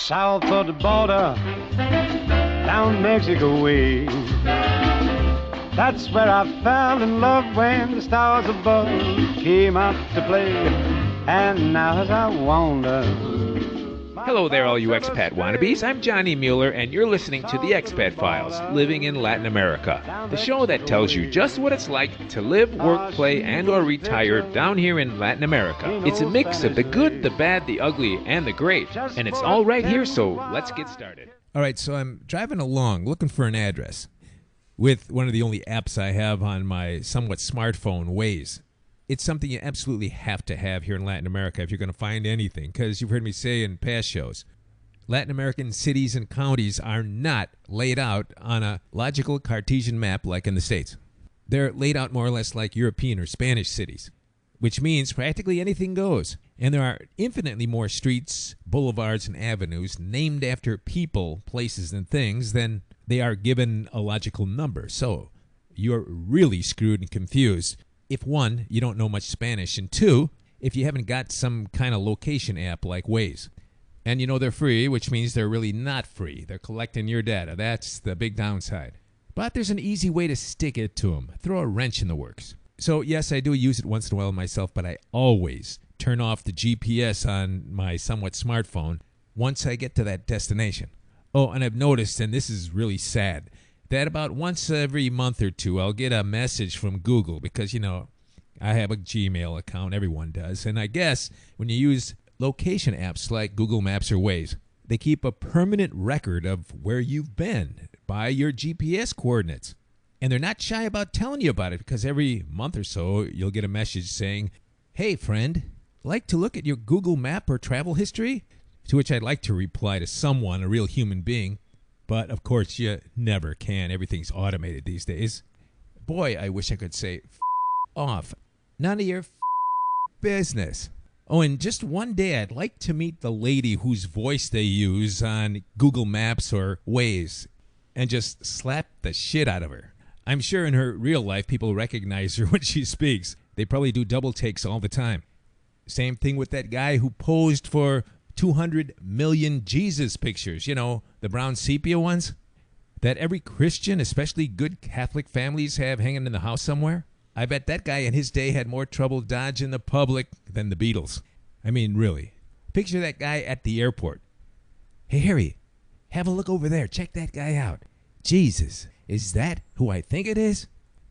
south of the border, down Mexico way. That's where I fell in love when the stars above came out to play. And now as I wander... Hello there, all you expat wannabes. I'm Johnny Mueller, and you're listening to the Expat Files, Living in Latin America, the show that tells you just what it's like to live, work, play, and or retire down here in Latin America. It's a mix of the good, the bad, the ugly, and the great, and it's all right here, so let's get started. All right, so I'm driving along looking for an address with one of the only apps I have on my somewhat smartphone, Waze. It's something you absolutely have to have here in Latin America if you're going to find anything, because you've heard me say in past shows, Latin American cities and counties are not laid out on a logical Cartesian map like in the States. They're laid out more or less like European or Spanish cities, which means practically anything goes. And there are infinitely more streets, boulevards, and avenues named after people, places, and things than they are given a logical number. So you're really screwed and confused if, one, you don't know much Spanish, and two, if you haven't got some kind of location app like Waze. And you know they're free, which means they're really not free. They're collecting your data. That's the big downside. But there's an easy way to stick it to them. Throw a wrench in the works. So yes, I do use it once in a while myself, but I always turn off the GPS on my somewhat smartphone once I get to that destination. Oh, and I've noticed, and this is really sad, that about once every month or two, I'll get a message from Google because, you know, I have a Gmail account. Everyone does. And I guess when you use location apps like Google Maps or Waze, they keep a permanent record of where you've been by your GPS coordinates. And they're not shy about telling you about it because every month or so, you'll get a message saying, "Hey, friend, like to look at your Google map or travel history?" To which I'd like to reply to someone, a real human being. But, of course, you never can. Everything's automated these days. Boy, I wish I could say, off. None of your business. Oh, and just one day I'd like to meet the lady whose voice they use on Google Maps or Waze and just slap the shit out of her. I'm sure in her real life people recognize her when she speaks. They probably do double takes all the time. Same thing with that guy who posed for 200 million Jesus pictures, you know, the brown sepia ones that every Christian, especially good Catholic families, have hanging in the house somewhere. I bet that guy in his day had more trouble dodging the public than the Beatles. I mean, really. Picture that guy at the airport. "Hey, Harry, have a look over there. Check that guy out. Jesus, is that who I think it is?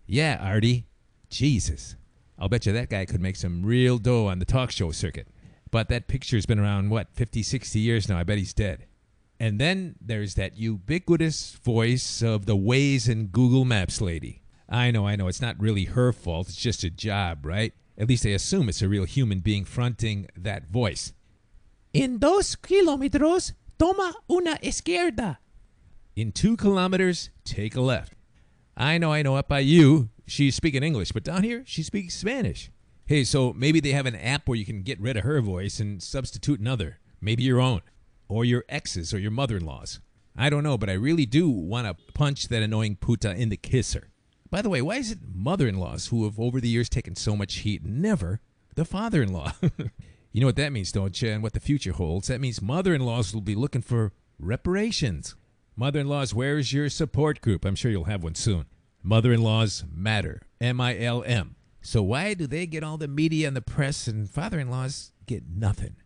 Yeah, Artie. Jesus." I'll bet you that guy could make some real dough on the talk show circuit. But that picture's been around, 50, 60 years now. I bet he's dead. And then there's that ubiquitous voice of the Waze and Google Maps lady. I know, it's not really her fault. It's just a job, right? At least I assume it's a real human being fronting that voice. "En 2 kilómetros, toma una izquierda." In 2 kilometers, take a left. I know, up by you, she's speaking English, but down here, she speaks Spanish. Hey, so maybe they have an app where you can get rid of her voice and substitute another, maybe your own, or your ex's or your mother-in-law's. I don't know, but I really do want to punch that annoying puta in the kisser. By the way, why is it mother-in-laws who have over the years taken so much heat, never the father-in-law? You know what that means, don't you, and what the future holds? That means mother-in-laws will be looking for reparations. Mother-in-laws, where's your support group? I'm sure you'll have one soon. Mother-in-laws matter, MILM. So why do they get all the media and the press and father-in-laws get nothing?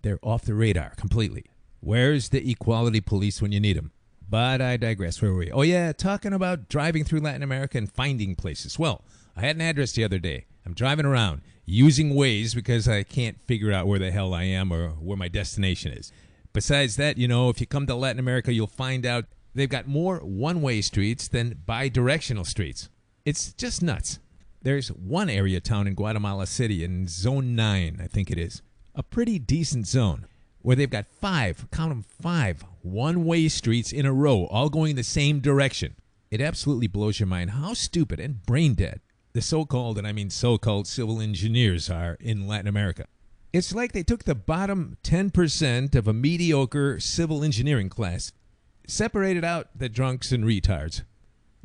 They're off the radar completely. Where's the equality police when you need them? But I digress. Where were we? Oh, yeah, talking about driving through Latin America and finding places. Well, I had an address the other day. I'm driving around using Waze because I can't figure out where the hell I am or where my destination is. Besides that, you know, if you come to Latin America, you'll find out they've got more one-way streets than bi-directional streets. It's just nuts. There's one area town in Guatemala City, in Zone 9, I think it is, a pretty decent zone, where they've got 5, count them 5, one-way streets in a row, all going the same direction. It absolutely blows your mind how stupid and brain-dead the so-called, and I mean so-called, civil engineers are in Latin America. It's like they took the bottom 10% of a mediocre civil engineering class, separated out the drunks and retards,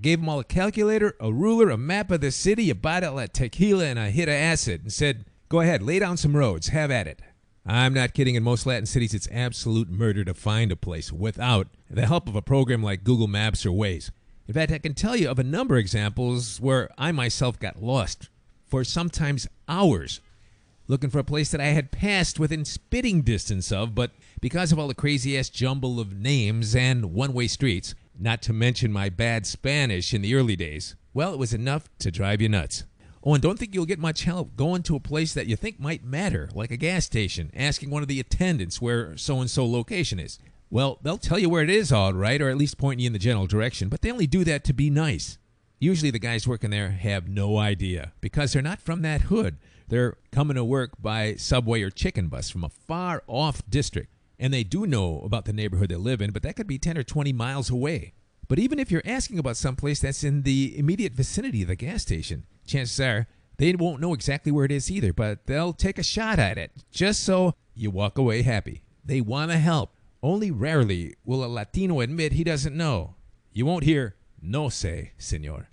gave them all a calculator, a ruler, a map of the city, a bottle of tequila, and a hit of acid, and said, "Go ahead, lay down some roads, have at it." I'm not kidding. In most Latin cities, it's absolute murder to find a place without the help of a program like Google Maps or Waze. In fact, I can tell you of a number of examples where I myself got lost for sometimes hours looking for a place that I had passed within spitting distance of, but because of all the crazy-ass jumble of names and one-way streets, not to mention my bad Spanish in the early days, well, it was enough to drive you nuts. Oh, and don't think you'll get much help going to a place that you think might matter, like a gas station, asking one of the attendants where so-and-so location is. Well, they'll tell you where it is all right, or at least point you in the general direction, but they only do that to be nice. Usually the guys working there have no idea, because they're not from that hood. They're coming to work by subway or chicken bus from a far-off district, and they do know about the neighborhood they live in, but that could be 10 or 20 miles away. But even if you're asking about someplace that's in the immediate vicinity of the gas station, chances are they won't know exactly where it is either, but they'll take a shot at it, just so you walk away happy. They want to help. Only rarely will a Latino admit he doesn't know. You won't hear, "No sé, señor."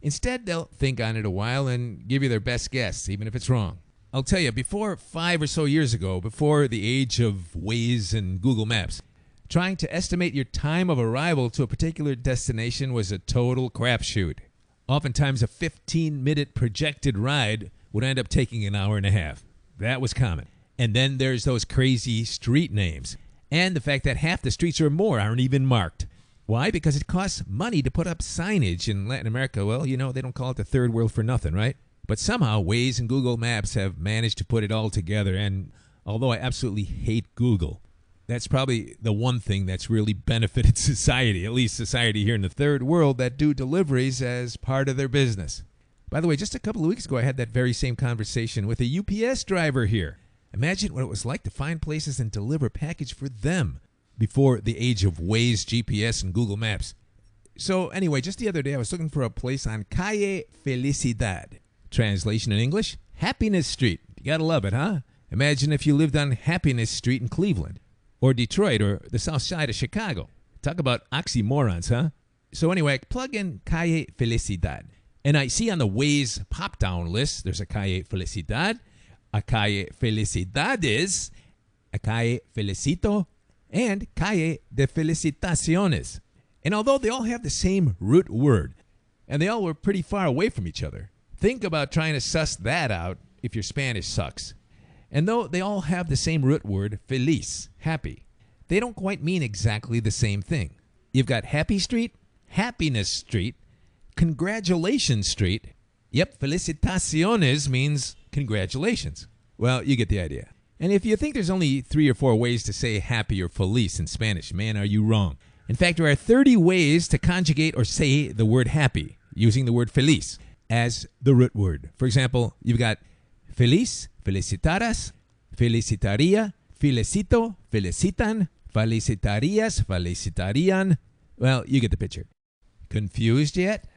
Instead, they'll think on it a while and give you their best guess, even if it's wrong. I'll tell you, before 5 or so years ago, before the age of Waze and Google Maps, trying to estimate your time of arrival to a particular destination was a total crapshoot. Oftentimes, a 15-minute projected ride would end up taking an hour and a half. That was common. And then there's those crazy street names. And the fact that half the streets or more aren't even marked. Why? Because it costs money to put up signage in Latin America. Well, you know, they don't call it the third world for nothing, right? But somehow Waze and Google Maps have managed to put it all together. And although I absolutely hate Google, that's probably the one thing that's really benefited society, at least society here in the third world, that do deliveries as part of their business. By the way, just a couple of weeks ago, I had that very same conversation with a UPS driver here. Imagine what it was like to find places and deliver a package for them before the age of Waze, GPS, and Google Maps. So anyway, just the other day, I was looking for a place on Calle Felicidad. Translation in English, Happiness Street. You gotta love it, huh? Imagine if you lived on Happiness Street in Cleveland, or Detroit, or the south side of Chicago. Talk about oxymorons, huh? So anyway, I plug in Calle Felicidad, and I see on the Waze pop-down list, there's a Calle Felicidad, a Calle Felicidades, a Calle Felicito, and Calle de Felicitaciones. And although they all have the same root word, and they all were pretty far away from each other, think about trying to suss that out if your Spanish sucks. And though they all have the same root word, feliz, happy, they don't quite mean exactly the same thing. You've got Happy Street, Happiness Street, Congratulations Street. Yep, felicitaciones means congratulations. Well, you get the idea. And if you think there's only 3 or 4 ways to say happy or feliz in Spanish, man, are you wrong. In fact, there are 30 ways to conjugate or say the word happy using the word feliz as the root word. For example, you've got feliz, felicitaras, felicitaria, felicito, felicitan, felicitarias, felicitarian. Well, you get the picture. Confused yet?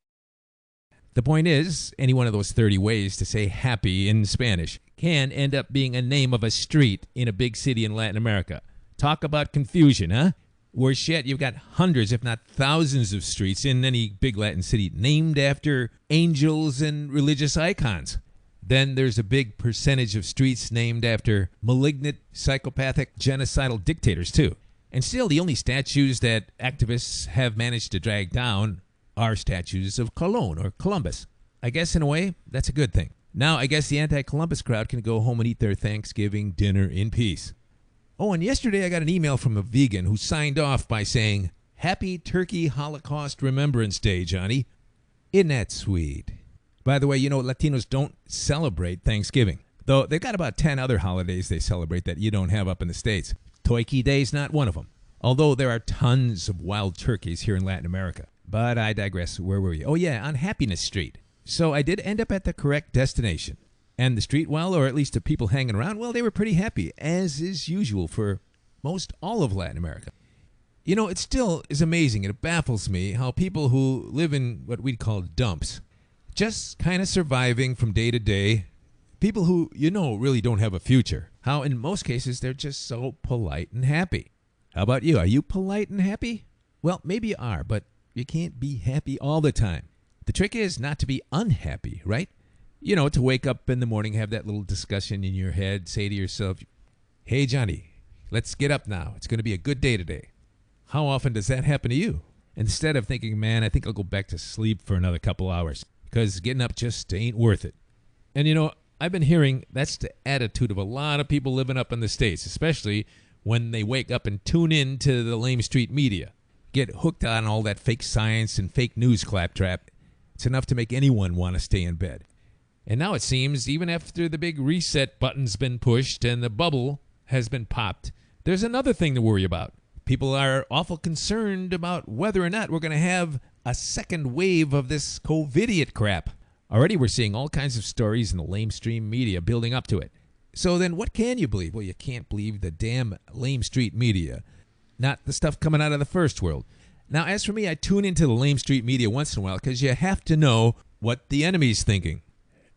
The point is, any one of those 30 ways to say happy in Spanish can end up being a name of a street in a big city in Latin America. Talk about confusion, huh? Worse yet, you've got hundreds, if not thousands of streets in any big Latin city named after angels and religious icons. Then there's a big percentage of streets named after malignant, psychopathic, genocidal dictators, too. And still, the only statues that activists have managed to drag down are statues of Colón or Columbus. I guess, in a way, that's a good thing. Now, I guess the anti-Columbus crowd can go home and eat their Thanksgiving dinner in peace. Oh, and yesterday I got an email from a vegan who signed off by saying, "Happy Turkey Holocaust Remembrance Day, Johnny." Isn't that sweet? By the way, you know, Latinos don't celebrate Thanksgiving, though they've got about 10 other holidays they celebrate that you don't have up in the States. Toiki Day's not one of them, although there are tons of wild turkeys here in Latin America. But I digress. Where were you? Oh, yeah, on Happiness Street. So I did end up at the correct destination. And the street, well, or at least the people hanging around, well, they were pretty happy, as is usual for most all of Latin America. You know, it still is amazing, and it baffles me how people who live in what we'd call dumps, just kind of surviving from day to day, people who, you know, really don't have a future, how in most cases they're just so polite and happy. How about you? Are you polite and happy? Well, maybe you are, but you can't be happy all the time. The trick is not to be unhappy, right? You know, to wake up in the morning, have that little discussion in your head, say to yourself, Hey, Johnny, let's get up now. It's going to be a good day today. How often does that happen to you? Instead of thinking, man, I think I'll go back to sleep for another couple hours because getting up just ain't worth it. And you know, I've been hearing that's the attitude of a lot of people living up in the States, especially when they wake up and tune in to the lame street media. Get hooked on all that fake science and fake news claptrap. It's enough to make anyone want to stay in bed. And now it seems, even after the big reset button's been pushed and the bubble has been popped, there's another thing to worry about. People are awful concerned about whether or not we're going to have a second wave of this Cov-Idiot crap. Already we're seeing all kinds of stories in the lamestream media building up to it. So then what can you believe? Well, you can't believe the damn lame street media. Not the stuff coming out of the first world. Now, as for me, I tune into the lame street media once in a while because you have to know what the enemy's thinking.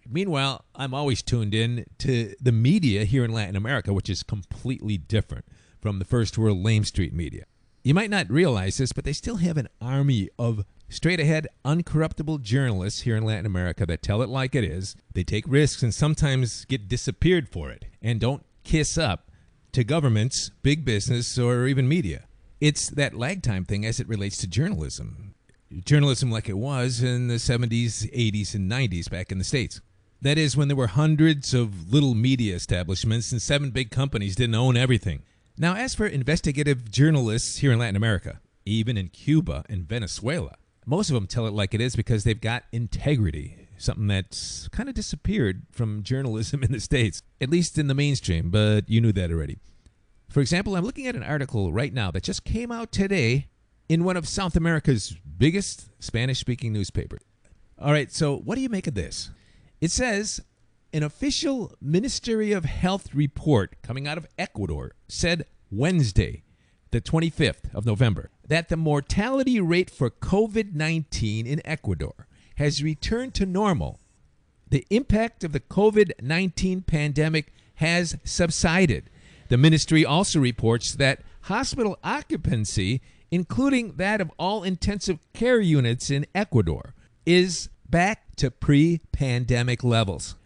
Meanwhile, I'm always tuned in to the media here in Latin America, which is completely different from the first world lame street media. You might not realize this, but they still have an army of straight-ahead, uncorruptible journalists here in Latin America that tell it like it is. They take risks and sometimes get disappeared for it and don't kiss up to governments, big business, or even media. It's that lag time thing as it relates to journalism. Journalism like it was in the 70s, 80s, and 90s back in the States. That is, when there were hundreds of little media establishments and 7 big companies didn't own everything. Now, as for investigative journalists here in Latin America, even in Cuba and Venezuela, most of them tell it like it is because they've got integrity, something that's kind of disappeared from journalism in the States, at least in the mainstream, but you knew that already. For example, I'm looking at an article right now that just came out today in one of South America's biggest Spanish-speaking newspapers. All right, so what do you make of this? It says, an official Ministry of Health report coming out of Ecuador said Wednesday, the 25th of November, that the mortality rate for COVID-19 in Ecuador has returned to normal. The impact of the COVID-19 pandemic has subsided. The ministry also reports that hospital occupancy, including that of all intensive care units in Ecuador, is back to pre-pandemic levels.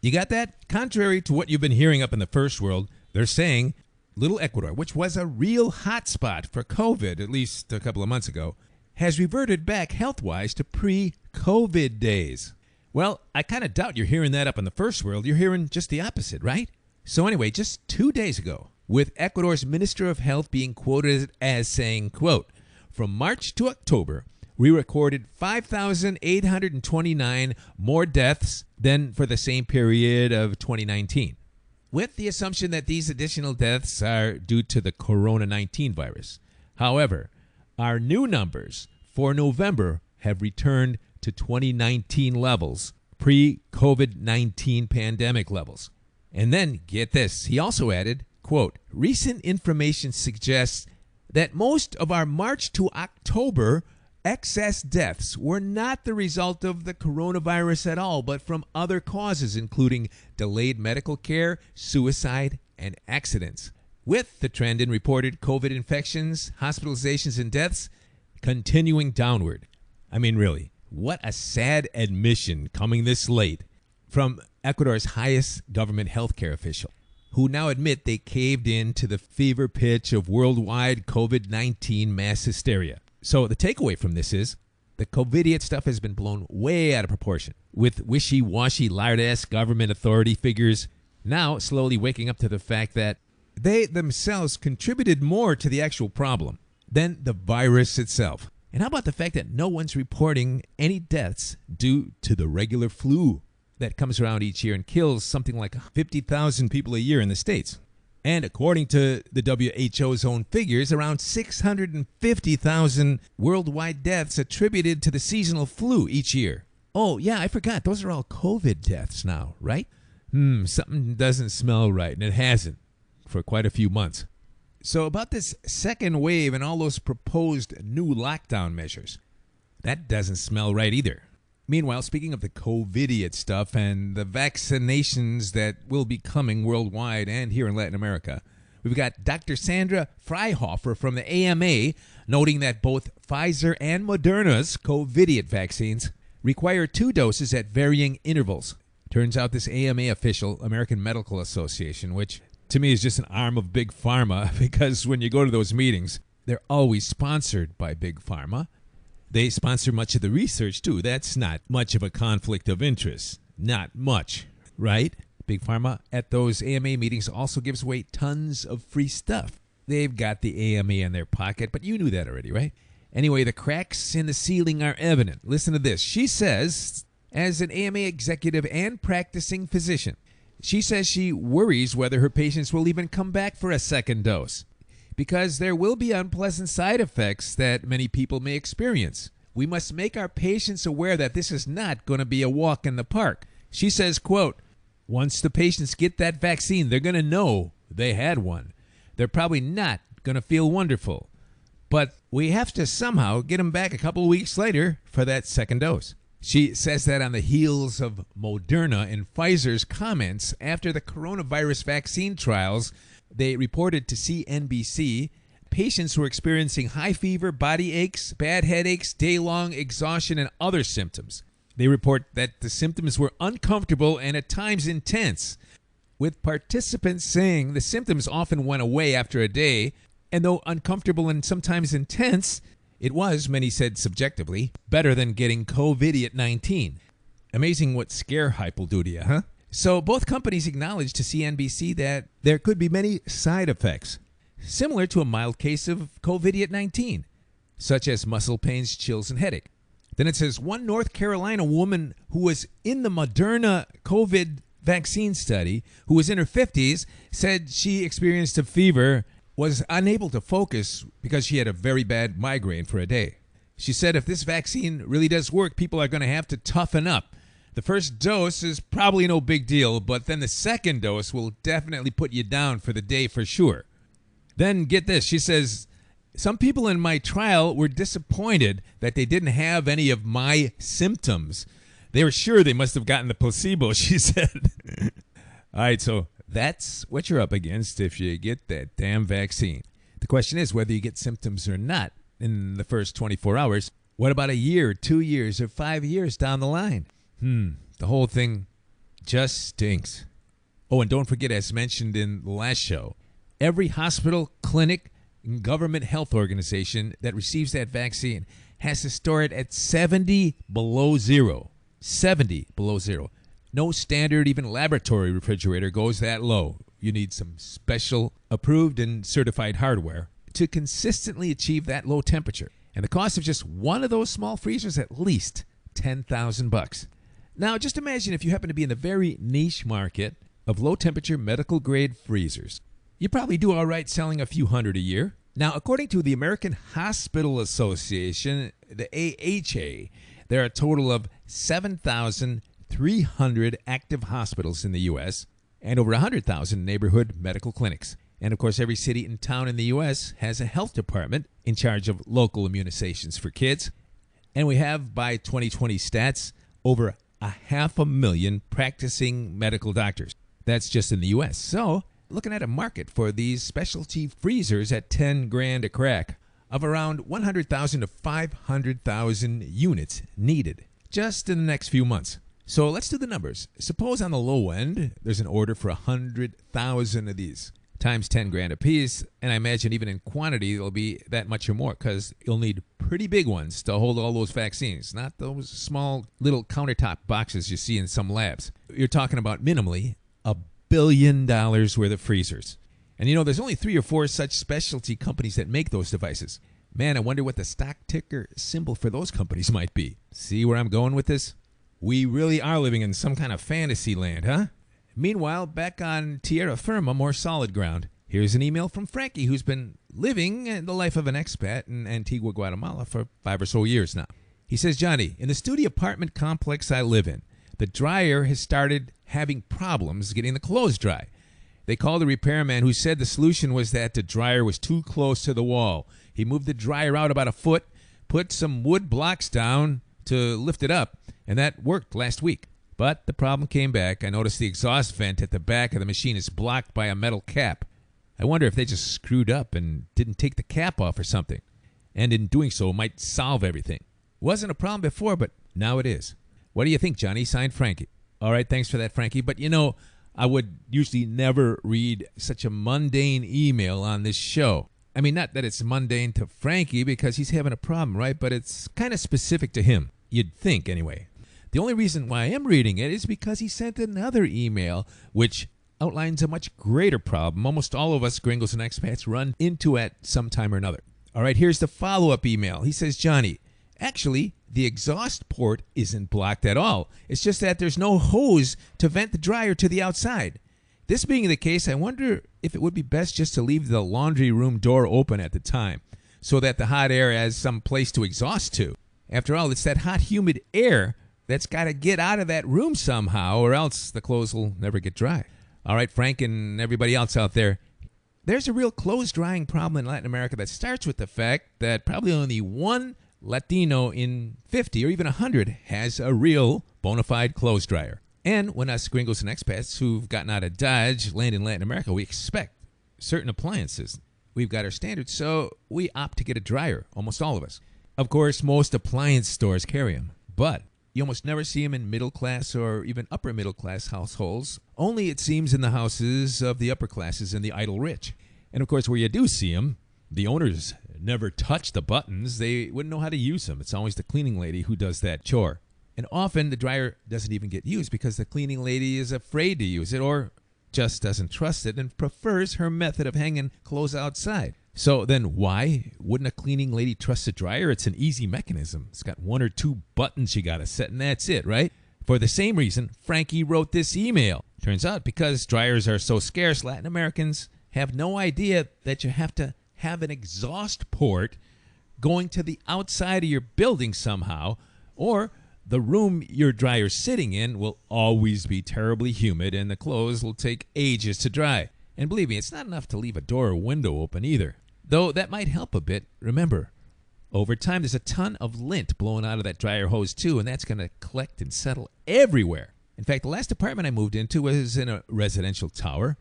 You got that? Contrary to what you've been hearing up in the first world, they're saying little Ecuador, which was a real hotspot for COVID at least a couple of months ago, has reverted back health-wise to pre-COVID days. Well, I kind of doubt you're hearing that up in the first world. You're hearing just the opposite, right? So anyway, just 2 days ago, with Ecuador's Minister of Health being quoted as saying, quote, from March to October, we recorded 5,829 more deaths than for the same period of 2019, with the assumption that these additional deaths are due to the Corona-19 virus. However, our new numbers for November have returned to 2019 levels, pre-COVID-19 pandemic levels. And then, get this, he also added, quote, recent information suggests that most of our March to October excess deaths were not the result of the coronavirus at all, but from other causes, including delayed medical care, suicide, and accidents. With the trend in reported COVID infections, hospitalizations, and deaths continuing downward. I mean, really, what a sad admission coming this late from Ecuador's highest government healthcare official, who now admit they caved in to the fever pitch of worldwide COVID-19 mass hysteria. So the takeaway from this is the Cov-Idiot stuff has been blown way out of proportion, with wishy-washy, lard-ass government authority figures now slowly waking up to the fact that they themselves contributed more to the actual problem than the virus itself. And how about the fact that no one's reporting any deaths due to the regular flu that comes around each year and kills something like 50,000 people a year in the States? And according to the WHO's own figures, around 650,000 worldwide deaths attributed to the seasonal flu each year. Oh, yeah, I forgot. Those are all COVID deaths now, right? Something doesn't smell right, and it hasn't for quite a few months. So about this second wave and all those proposed new lockdown measures, that doesn't smell right either. Meanwhile, speaking of the Cov-Idiot stuff and the vaccinations that will be coming worldwide and here in Latin America, we've got Dr. Sandra Freihofer from the AMA noting that both Pfizer and Moderna's Cov-Idiot vaccines require 2 doses at varying intervals. Turns out this AMA official, American Medical Association, which to me is just an arm of Big Pharma, because when you go to those meetings, they're always sponsored by Big Pharma. They sponsor much of the research, too. That's not much of a conflict of interest. Not much, right? Big Pharma at those AMA meetings also gives away tons of free stuff. They've got the AMA in their pocket, but you knew that already, right? Anyway, the cracks in the ceiling are evident. Listen to this. She says, as an AMA executive and practicing physician, she says she worries whether her patients will even come back for a second dose, because there will be unpleasant side effects that many people may experience. We must make our patients aware that this is not going to be a walk in the park. She says, quote, once the patients get that vaccine, they're going to know they had one. They're probably not going to feel wonderful, but we have to somehow get them back a couple of weeks later for that second dose. She says that on the heels of Moderna and Pfizer's comments after the coronavirus vaccine trials. They reported to CNBC patients were experiencing high fever, body aches, bad headaches, day-long exhaustion, and other symptoms. They report that the symptoms were uncomfortable and at times intense, with participants saying the symptoms often went away after a day, and though uncomfortable and sometimes intense, it was, many said subjectively, better than getting Cov-Idiot 19. Amazing what scare hype will do to you, huh? So both companies acknowledged to CNBC that there could be many side effects, similar to a mild case of Cov-Idiot 19, such as muscle pains, chills, and headache. Then it says one North Carolina woman who was in the Moderna COVID vaccine study, who was in her 50s, said she experienced a fever, was unable to focus because she had a very bad migraine for a day. She said if this vaccine really does work, people are going to have to toughen up. The first dose is probably no big deal, but then the second dose will definitely put you down for the day for sure. Then get this, she says, some people in my trial were disappointed that they didn't have any of my symptoms. They were sure they must have gotten the placebo, she said. All right, so that's what you're up against if you get that damn vaccine. The question is whether you get symptoms or not in the first 24 hours. What about a year, 2 years, or 5 years down the line? The whole thing just stinks. Oh, and don't forget, as mentioned in the last show, every hospital, clinic, and government health organization that receives that vaccine has to store it at 70 below zero. 70 below zero. No standard, even laboratory refrigerator goes that low. You need some special approved and certified hardware to consistently achieve that low temperature. And the cost of just one of those small freezers at least $10,000. Now, just imagine if you happen to be in the very niche market of low-temperature medical-grade freezers. You probably do all right selling a few hundred a year. Now, according to the American Hospital Association, the AHA, there are a total of 7,300 active hospitals in the U.S. and over 100,000 neighborhood medical clinics. And, of course, every city and town in the U.S. has a health department in charge of local immunizations for kids. And we have, by 2020 stats, over 500,000 practicing medical doctors. That's just in the U.S. So, looking at a market for these specialty freezers at $10,000 a crack of around 100,000 to 500,000 units needed just in the next few months. So let's do the numbers. Suppose on the low end, there's an order for 100,000 of these times $10,000 a piece, and I imagine even in quantity it'll be that much or more because you'll need pretty big ones to hold all those vaccines, not those small little countertop boxes you see in some labs. You're talking about minimally $1 billion worth of freezers. And you know, there's only 3 or 4 such specialty companies that make those devices. Man, I wonder what the stock ticker symbol for those companies might be. See where I'm going with this? We really are living in some kind of fantasy land, huh? Meanwhile, back on tierra firma, more solid ground. Here's an email from Frankie, who's been living the life of an expat in Antigua, Guatemala for 5 or so years now. He says, Johnny, in the studio apartment complex I live in, the dryer has started having problems getting the clothes dry. They called the repairman, who said the solution was that the dryer was too close to the wall. He moved the dryer out about a foot, put some wood blocks down to lift it up, and that worked last week. But the problem came back. I noticed the exhaust vent at the back of the machine is blocked by a metal cap. I wonder if they just screwed up and didn't take the cap off or something. And in doing so, might solve everything. Wasn't a problem before, but now it is. What do you think, Johnny? Signed, Frankie. All right, thanks for that, Frankie. But, you know, I would usually never read such a mundane email on this show. I mean, not that it's mundane to Frankie because he's having a problem, right? But it's kind of specific to him. You'd think, anyway. The only reason why I am reading it is because he sent another email which outlines a much greater problem almost all of us gringos and expats run into at some time or another. All right, here's the follow-up email. He says, Johnny, actually, the exhaust port isn't blocked at all. It's just that there's no hose to vent the dryer to the outside. This being the case, I wonder if it would be best just to leave the laundry room door open at the time so that the hot air has some place to exhaust to. After all, it's that hot, humid air that's got to get out of that room somehow or else the clothes will never get dry. All right, Frank and everybody else out there, there's a real clothes drying problem in Latin America that starts with the fact that probably only one Latino in 50 or even 100 has a real bona fide clothes dryer. And when us gringos and expats who've gotten out of Dodge land in Latin America, we expect certain appliances. We've got our standards, so we opt to get a dryer, almost all of us. Of course, most appliance stores carry them, but you almost never see them in middle class or even upper middle class households, only it seems in the houses of the upper classes and the idle rich. And of course, where you do see them, the owners never touch the buttons. They wouldn't know how to use them. It's always the cleaning lady who does that chore. And often the dryer doesn't even get used because the cleaning lady is afraid to use it or just doesn't trust it and prefers her method of hanging clothes outside. So then why wouldn't a cleaning lady trust a dryer? It's an easy mechanism. It's got 1 or 2 buttons you got to set and that's it, right? For the same reason, Frankie wrote this email. Turns out because dryers are so scarce, Latin Americans have no idea that you have to have an exhaust port going to the outside of your building somehow, or the room your dryer's sitting in will always be terribly humid and the clothes will take ages to dry. And believe me, it's not enough to leave a door or window open either. Though that might help a bit. Remember, over time there's a ton of lint blowing out of that dryer hose too, and that's going to collect and settle everywhere. In fact, the last apartment I moved into was in a residential tower,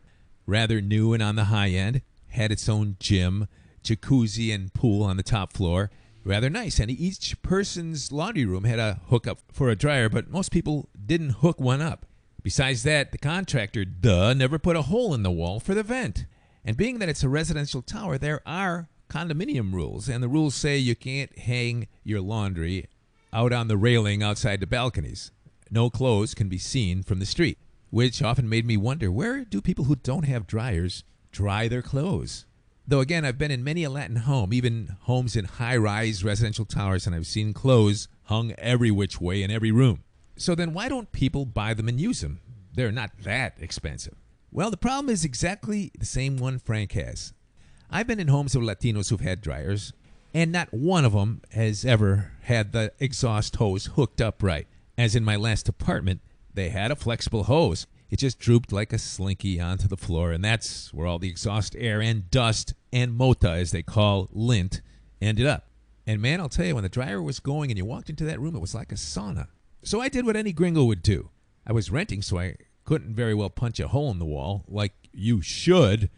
rather new and on the high end, had its own gym, jacuzzi, and pool on the top floor. Rather nice, and each person's laundry room had a hookup for a dryer, but most people didn't hook one up. Besides that, the contractor, never put a hole in the wall for the vent. And being that it's a residential tower, there are condominium rules, and the rules say you can't hang your laundry out on the railing outside the balconies. No clothes can be seen from the street, which often made me wonder, where do people who don't have dryers dry their clothes? Though again, I've been in many a Latin home, even homes in high-rise residential towers, and I've seen clothes hung every which way in every room. So then why don't people buy them and use them? They're not that expensive. Well, the problem is exactly the same one Frank has. I've been in homes of Latinos who've had dryers, and not one of them has ever had the exhaust hose hooked up right. As in my last apartment, they had a flexible hose. It just drooped like a slinky onto the floor, and that's where all the exhaust air and dust and mota, as they call lint, ended up. And man, I'll tell you, when the dryer was going and you walked into that room, it was like a sauna. So I did what any gringo would do. I was renting, so I couldn't very well punch a hole in the wall, like you should,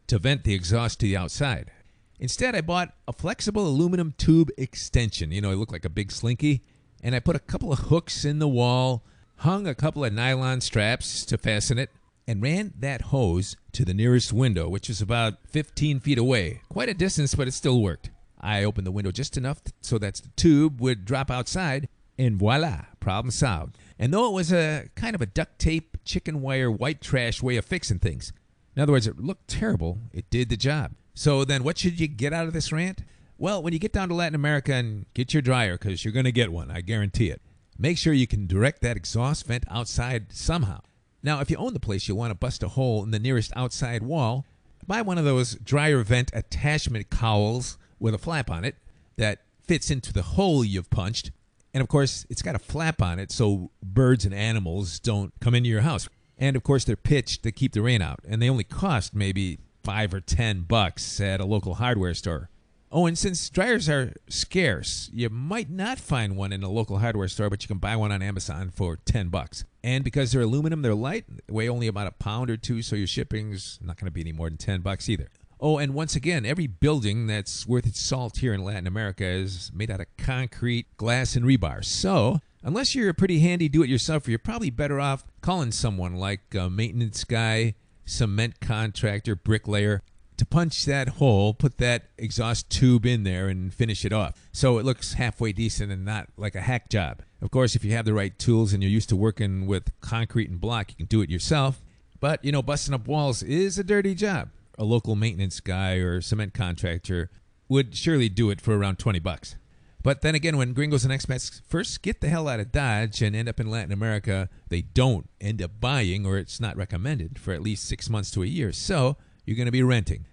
to vent the exhaust to the outside. Instead, I bought a flexible aluminum tube extension. You know, it looked like a big slinky. And I put a couple of hooks in the wall, hung a couple of nylon straps to fasten it, and ran that hose to the nearest window, which was about 15 feet away. Quite a distance, but it still worked. I opened the window just enough so that the tube would drop outside, and voila, problem solved. And though it was a kind of a duct tape, chicken wire, white trash way of fixing things, in other words, it looked terrible, it did the job. So then what should you get out of this rant? Well, when you get down to Latin America and get your dryer, because you're going to get one, I guarantee it, make sure you can direct that exhaust vent outside somehow. Now, if you own the place, you'll want to bust a hole in the nearest outside wall. Buy one of those dryer vent attachment cowls with a flap on it that fits into the hole you've punched. And, of course, it's got a flap on it so birds and animals don't come into your house. And, of course, they're pitched to keep the rain out. And they only cost maybe $5 or $10 at a local hardware store. Oh, and since dryers are scarce, you might not find one in a local hardware store, but you can buy one on Amazon for $10. And because they're aluminum, they're light, weigh only about a pound or two, so your shipping's not going to be any more than $10 either. Oh, and once again, every building that's worth its salt here in Latin America is made out of concrete, glass, and rebar. So Unless you're a pretty handy do-it-yourselfer, you're probably better off calling someone like a maintenance guy, cement contractor, bricklayer, to punch that hole, put that exhaust tube in there, and finish it off so it looks halfway decent and not like a hack job. Of course, if you have the right tools and you're used to working with concrete and block, you can do it yourself. But, you know, busting up walls is a dirty job. A local maintenance guy or cement contractor would surely do it for around $20. But then again, when gringos and expats first get the hell out of Dodge and end up in Latin America, they don't end up buying, or it's not recommended, for at least 6 months to a year. So you're going to be renting.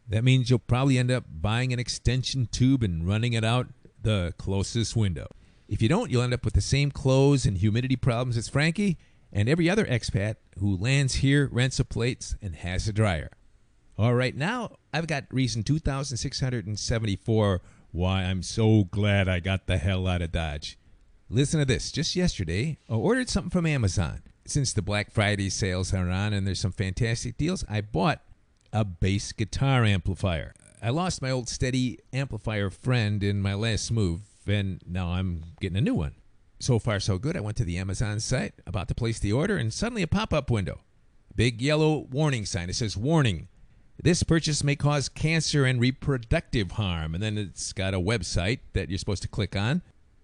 That means you'll probably end up buying an extension tube and running it out the closest window. If you don't, you'll end up with the same clothes and humidity problems as Frankie and every other expat who lands here, rents a place, and has a dryer. All right, now I've got reason 2,674 why I'm so glad I got the hell out of Dodge. Listen to this. Just yesterday, I ordered something from Amazon. Since the Black Friday sales are on and there's some fantastic deals, I bought a bass guitar amplifier. I lost my old steady amplifier friend in my last move, and now I'm getting a new one. So far, so good. I went to the Amazon site, about to place the order, and suddenly a pop-up window. Big yellow warning sign. It says, "Warning. This purchase may cause cancer and reproductive harm." And then it's got a website that you're supposed to click on.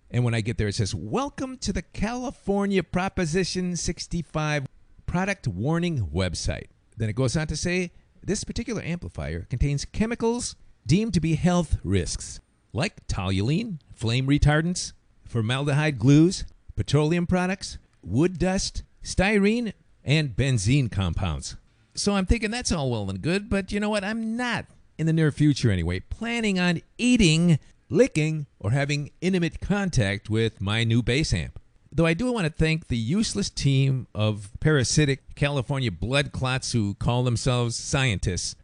And when I get there, it says, "Welcome to the California Proposition 65 Product Warning website." Then it goes on to say, this particular amplifier contains chemicals deemed to be health risks, like toluene, flame retardants, formaldehyde glues, petroleum products, wood dust, styrene, and benzene compounds. So I'm thinking that's all well and good, but you know what? I'm not, in the near future anyway, planning on eating, licking, or having intimate contact with my new bass amp. Though I do want to thank the useless team of parasitic California blood clots who call themselves scientists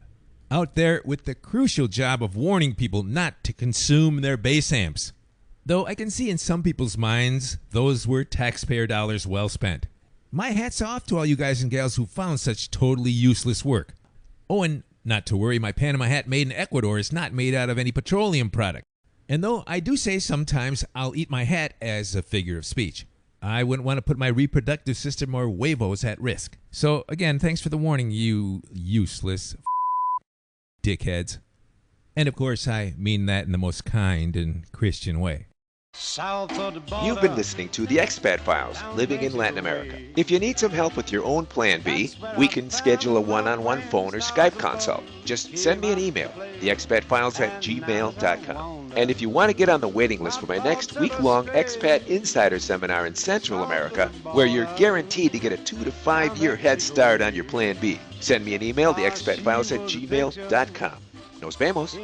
out there with the crucial job of warning people not to consume their bass amps. Though I can see in some people's minds those were taxpayer dollars well spent. My hat's off to all you guys and gals who found such totally useless work. Oh, and not to worry, my Panama hat made in Ecuador is not made out of any petroleum product. And though I do say sometimes I'll eat my hat as a figure of speech, I wouldn't want to put my reproductive system or huevos at risk. So again, thanks for the warning, you useless dickheads. And of course, I mean that in the most kind and Christian way. You've been listening to the Expat Files, living in Latin America. If you need some help with your own plan B, we can schedule a one-on-one phone or Skype consult. Just send me an email, theexpatfiles@gmail.com. And if you want to get on the waiting list for my next week-long Expat Insider Seminar in Central America, where you're guaranteed to get a 2 to 5 year head start on your plan B, send me an email, theexpatfiles@gmail.com. Nos vemos.